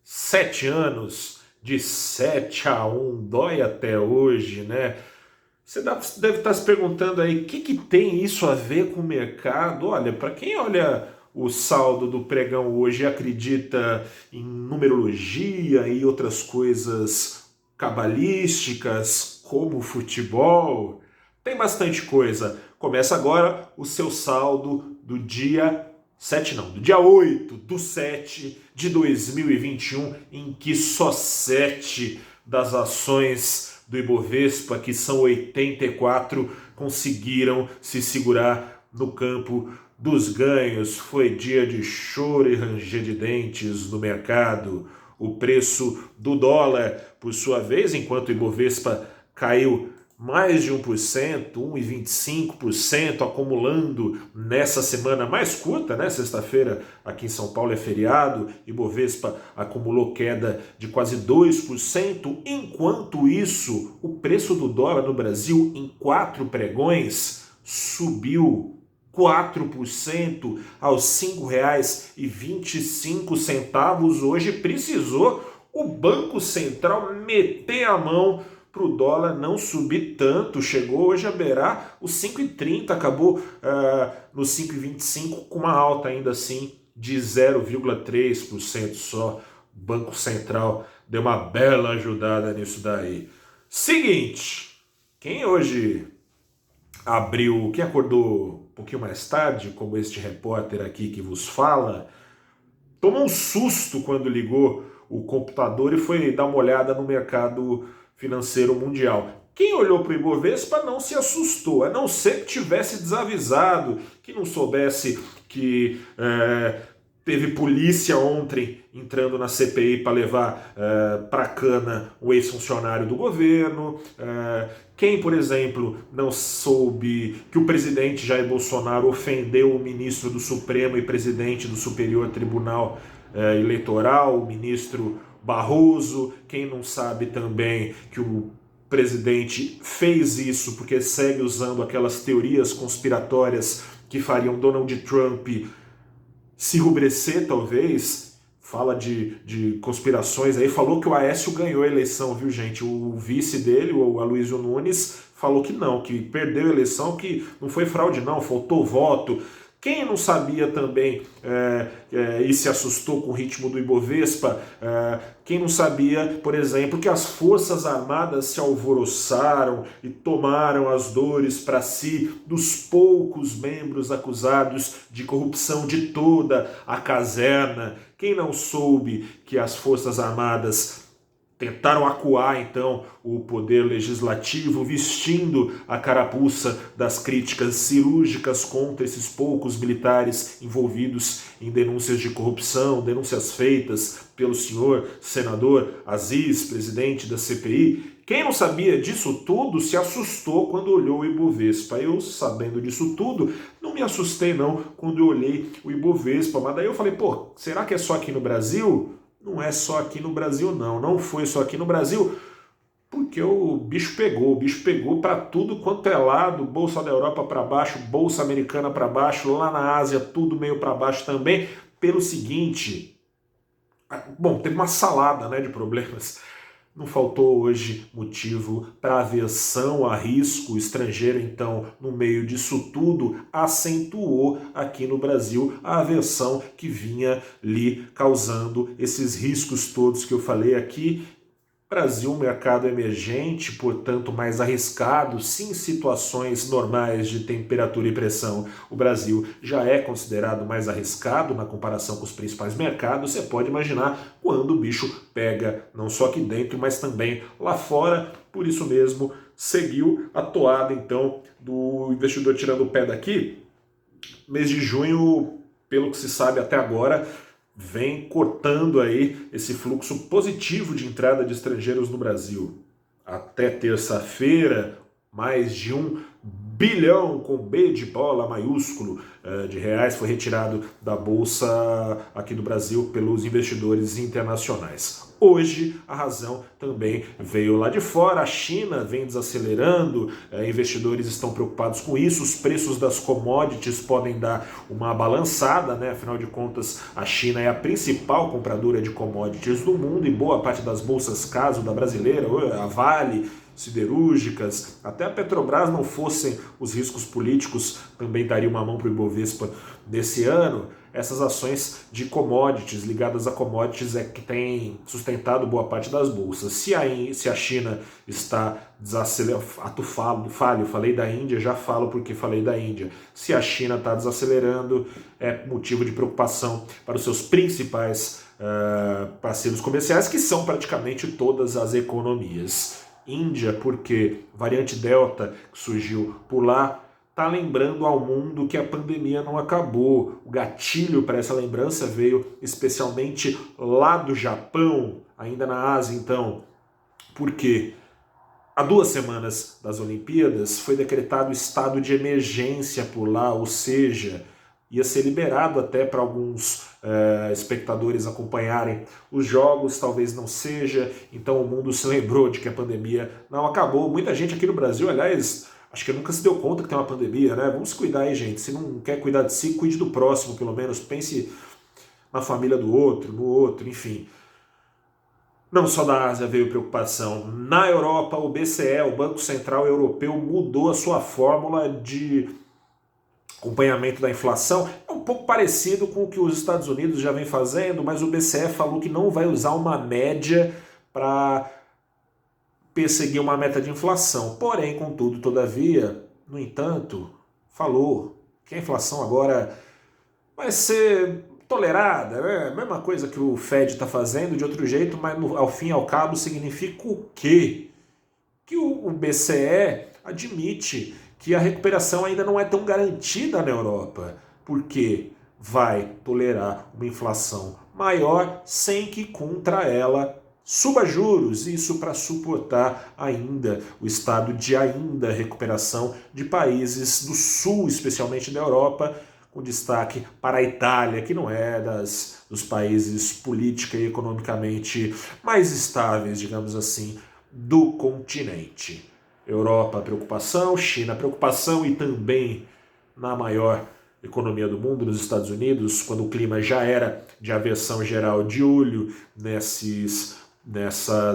Sete anos de 7-1, dói até hoje, né? Você deve estar se perguntando aí, o que tem isso a ver com o mercado? Olha, para quem olha o saldo do pregão hoje e acredita em numerologia e outras coisas cabalísticas, como futebol, tem bastante coisa. Começa agora o seu saldo do dia 7 não, do dia 8/7 de 2021, em que só 7 das ações do Ibovespa, que são 84, conseguiram se segurar no campo dos ganhos. Foi dia de choro e ranger de dentes no mercado. O preço do dólar, por sua vez, enquanto o Ibovespa caiu mais de 1%, 1,25%, acumulando nessa semana mais curta, né? Sexta-feira aqui em São Paulo é feriado, Ibovespa acumulou queda de quase 2%. Enquanto isso, o preço do dólar no Brasil em 4 pregões subiu 4% aos R$ 5,25. Hoje precisou o Banco Central meter a mão para o dólar não subir tanto, chegou hoje a beirar os 5,30, acabou no 5,25 com uma alta ainda assim de 0,3% só. O Banco Central deu uma bela ajudada nisso daí. Seguinte, quem hoje quem acordou um pouquinho mais tarde, como este repórter aqui que vos fala, tomou um susto quando ligou o computador e foi dar uma olhada no mercado financeiro mundial. Quem olhou para o Ibovespa não se assustou, a não ser que tivesse desavisado, que não soubesse que teve polícia ontem entrando na CPI para levar para cana o ex-funcionário do governo. Quem, por exemplo, não soube que o presidente Jair Bolsonaro ofendeu o ministro do Supremo e presidente do Superior Tribunal Eleitoral, o ministro Barroso. Quem não sabe também que o presidente fez isso porque segue usando aquelas teorias conspiratórias que fariam Donald Trump se rubrescer, talvez. Fala de conspirações aí, falou que o Aécio ganhou a eleição, viu, gente? O vice dele, o Aloysio Nunes, falou que não, que perdeu a eleição, que não foi fraude não, faltou voto. Quem não sabia também e se assustou com o ritmo do Ibovespa, quem não sabia, por exemplo, que as Forças Armadas se alvoroçaram e tomaram as dores para si dos poucos membros acusados de corrupção de toda a caserna. Quem não soube que as Forças Armadas tentaram acuar, então, o poder legislativo, vestindo a carapuça das críticas cirúrgicas contra esses poucos militares envolvidos em denúncias de corrupção, denúncias feitas pelo senhor senador Aziz, presidente da CPI. Quem não sabia disso tudo se assustou quando olhou o Ibovespa. Eu, sabendo disso tudo, não me assustei não quando eu olhei o Ibovespa, mas daí eu falei, pô, será que é só aqui no Brasil? Não é só aqui no Brasil, não foi só aqui no Brasil, porque o bicho pegou para tudo quanto é lado, bolsa da Europa para baixo, bolsa americana para baixo, lá na Ásia tudo meio para baixo também, pelo seguinte, bom, teve uma salada, né, de problemas. Não faltou hoje motivo para aversão a risco estrangeiro, então, no meio disso tudo, acentuou aqui no Brasil a aversão que vinha lhe causando esses riscos todos que eu falei aqui. Brasil, mercado emergente, portanto mais arriscado, sim, situações normais de temperatura e pressão. O Brasil já é considerado mais arriscado na comparação com os principais mercados. Você pode imaginar quando o bicho pega, não só aqui dentro, mas também lá fora. Por isso mesmo, seguiu a toada, então, do investidor tirando o pé daqui. Mês de junho, pelo que se sabe até agora, vem cortando aí esse fluxo positivo de entrada de estrangeiros no Brasil. Até terça-feira, mais de 1 bilhão com B de bola maiúsculo de reais foi retirado da Bolsa aqui do Brasil pelos investidores internacionais. Hoje, a razão também veio lá de fora. A China vem desacelerando, investidores estão preocupados com isso, os preços das commodities podem dar uma balançada, né? Afinal de contas, a China é a principal compradora de commodities do mundo e boa parte das bolsas, caso da brasileira, a Vale, siderúrgicas, até a Petrobras, não fossem os riscos políticos, também daria uma mão para o Ibovespa nesse ano. Essas ações de commodities, ligadas a commodities, é que tem sustentado boa parte das bolsas. Se a China está desacelerando, falei da Índia, já falo porque falei da Índia. Se a China está desacelerando, é motivo de preocupação para os seus principais parceiros comerciais, que são praticamente todas as economias. Índia, porque variante Delta que surgiu por lá, está lembrando ao mundo que a pandemia não acabou. O gatilho para essa lembrança veio especialmente lá do Japão, ainda na Ásia então, porque há 2 semanas das Olimpíadas foi decretado estado de emergência por lá, ou seja, ia ser liberado até para alguns espectadores acompanharem os jogos, talvez não seja, então o mundo se lembrou de que a pandemia não acabou. Muita gente aqui no Brasil, aliás, acho que nunca se deu conta que tem uma pandemia, né? Vamos cuidar aí, gente. Se não quer cuidar de si, cuide do próximo, pelo menos. Pense na família do outro, no outro, enfim. Não só da Ásia veio preocupação. Na Europa, o BCE, o Banco Central Europeu, mudou a sua fórmula de acompanhamento da inflação. É um pouco parecido com o que os Estados Unidos já vem fazendo, mas o BCE falou que não vai usar uma média para perseguir uma meta de inflação. Porém, contudo, todavia, no entanto, falou que a inflação agora vai ser tolerada, né? Mesma coisa que o Fed está fazendo de outro jeito, mas ao fim e ao cabo significa o quê? Que o BCE admite que a recuperação ainda não é tão garantida na Europa, porque vai tolerar uma inflação maior sem que contra ela suba juros, isso para suportar ainda o estado de recuperação de países do sul, especialmente da Europa, com destaque para a Itália, que não é dos países política e economicamente mais estáveis, digamos assim, do continente. Europa, preocupação, China, preocupação, e também na maior economia do mundo, nos Estados Unidos, quando o clima já era de aversão geral, de olho nessas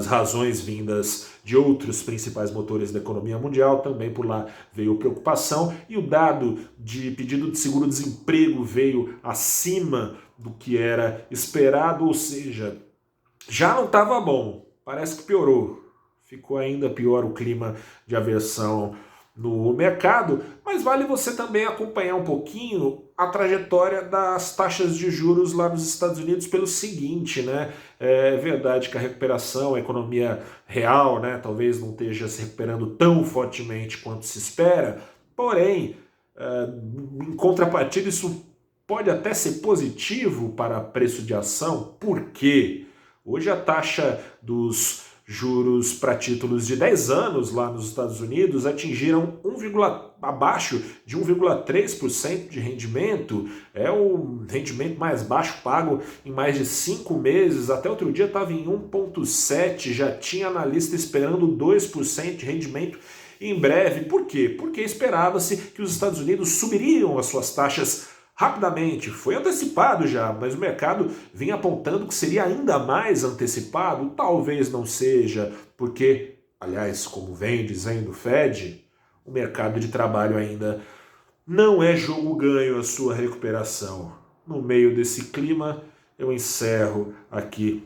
razões vindas de outros principais motores da economia mundial, também por lá veio preocupação, e o dado de pedido de seguro-desemprego veio acima do que era esperado, ou seja, já não estava bom, parece que piorou. Ficou ainda pior o clima de aversão no mercado, mas vale você também acompanhar um pouquinho a trajetória das taxas de juros lá nos Estados Unidos pelo seguinte, né? É verdade que a recuperação, a economia real, né, talvez não esteja se recuperando tão fortemente quanto se espera, porém, em contrapartida, isso pode até ser positivo para preço de ação, porque hoje a taxa dos juros para títulos de 10 anos lá nos Estados Unidos atingiram abaixo de 1,3% de rendimento. É o rendimento mais baixo pago em mais de 5 meses. Até outro dia estava em 1,7%, já tinha analista esperando 2% de rendimento em breve. Por quê? Porque esperava-se que os Estados Unidos subiriam as suas taxas rapidamente. Foi antecipado já, mas o mercado vinha apontando que seria ainda mais antecipado. Talvez não seja, porque, aliás, como vem dizendo o Fed, o mercado de trabalho ainda não é jogo ganho a sua recuperação. No meio desse clima, eu encerro aqui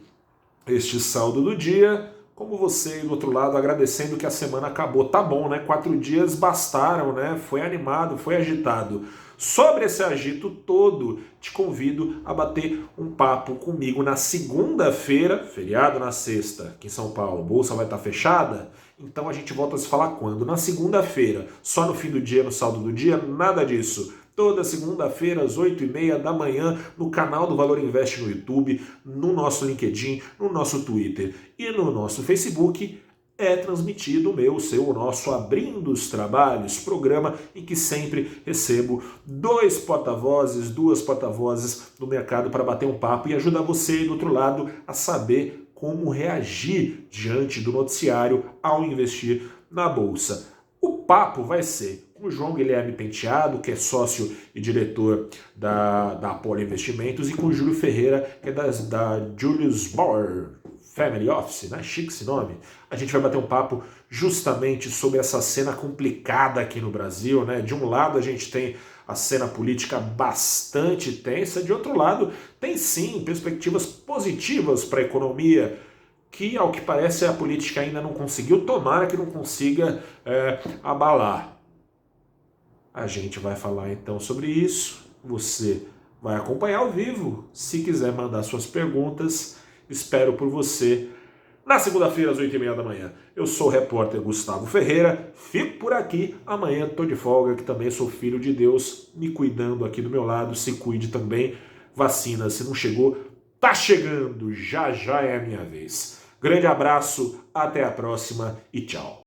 este saldo do dia, como você do outro lado, agradecendo que a semana acabou. Tá bom, né? 4 dias bastaram, né? Foi animado, foi agitado. Sobre esse agito todo, te convido a bater um papo comigo na segunda-feira, feriado na sexta, aqui em São Paulo, bolsa vai estar fechada, então a gente volta a se falar quando? Na segunda-feira, só no fim do dia, no saldo do dia, nada disso. Toda segunda-feira, às 8h30 da manhã, no canal do Valor Invest no YouTube, no nosso LinkedIn, no nosso Twitter e no nosso Facebook, é transmitido o seu, o nosso Abrindo os Trabalhos, programa em que sempre recebo duas porta-vozes do mercado para bater um papo e ajudar você do outro lado a saber como reagir diante do noticiário ao investir na Bolsa. O papo vai ser com o João Guilherme Penteado, que é sócio e diretor da Apollo Investimentos, e com o Júlio Ferreira, que é da Julius Baer Family Office, né? Chique esse nome. A gente vai bater um papo justamente sobre essa cena complicada aqui no Brasil, né? De um lado a gente tem a cena política bastante tensa, de outro lado tem sim perspectivas positivas para a economia, que ao que parece a política ainda não conseguiu, tomara que não consiga abalar. A gente vai falar então sobre isso, você vai acompanhar ao vivo, se quiser mandar suas perguntas, espero por você na segunda-feira às 8h30 da manhã. Eu sou o repórter Gustavo Ferreira, fico por aqui, amanhã estou de folga, que também sou filho de Deus, me cuidando aqui do meu lado, se cuide também, vacina, se não chegou, tá chegando, já já é a minha vez. Grande abraço, até a próxima e tchau.